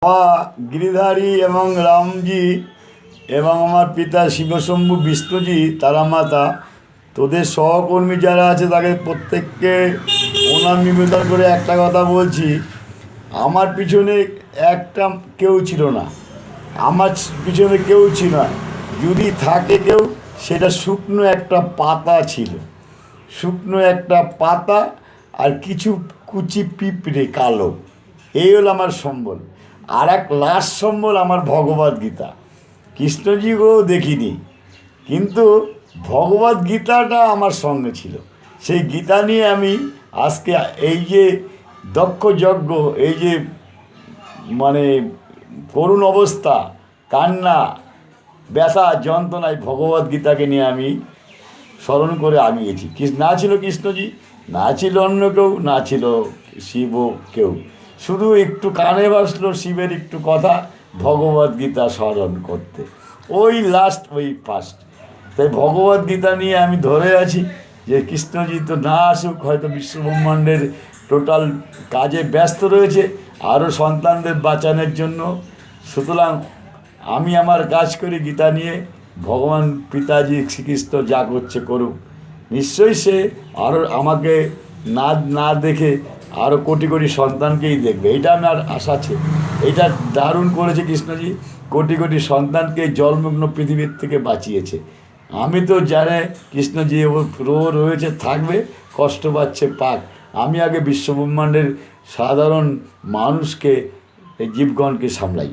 বাবা গিরিধারী এবং রামজি এবং আমার পিতা শিবশম্ভু বিষ্ণুজি তারা মাতা তোদের সহকর্মী যারা আছে তাদের প্রত্যেককে প্রণাম নিবেদন করে একটা কথা বলছি। আমার পিছনে একটা কেউ ছিল না, আমার পিছনে কেউ ছিল না, যদি থাকে কেউ সেটা শুকনো একটা পাতা ছিল, শুকনো একটা পাতা আর কিছু কুচি পিঁপড়ে কালো, এই হলো আমার সম্বল। আর এক লাস্ট সম্বল আমার ভগবদ গীতা। কৃষ্ণজিকেও দেখিনি, কিন্তু ভগবদ গীতাটা আমার সঙ্গে ছিল। সেই গীতা নিয়ে আমি আজকে এই যে দক্ষ যজ্ঞ, এই যে মানে করুণ অবস্থা, কান্না, ব্যথা, যন্ত্রণায় ভগবদ গীতাকে নিয়ে আমি স্মরণ করে আগিয়েছি। না ছিল কৃষ্ণজি, না ছিল অন্য কেউ, না ছিল শিব কেউ, শুধু একটু কানে বাসলো শিবের একটু কথা ভগবদ গীতা স্মরণ করতে, ওই লাস্ট, ওই ফার্স্ট। তাই ভগবদ গীতা নিয়ে আমি ধরে আছি যে কৃষ্ণজি তো না আসুক, হয়তো বিশ্বব্রহ্মাণ্ডের টোটাল কাজে ব্যস্ত রয়েছে আরও সন্তানদের বাঁচানোর জন্য। সুতরাং আমি আমার কাজ করি গীতা নিয়ে, ভগবান পিতাজি শ্রীকৃষ্ণ যা করছে করুক, নিশ্চয়ই সে আরও আমাকে না না দেখে আরও কোটি কোটি সন্তানকেই দেখবে, এটা আমার আশা আছে। এটা দারুণ করেছে কৃষ্ণজি, কোটি কোটি সন্তানকে জলমগ্ন পৃথিবীর থেকে বাঁচিয়েছে। আমি তো জানে কৃষ্ণজি রয়েছে, থাকবে, কষ্ট পাচ্ছে পাক, আমি আগে বিশ্বব্রহ্মাণ্ডের সাধারণ মানুষকে, এই জীবগণকে সামলাই।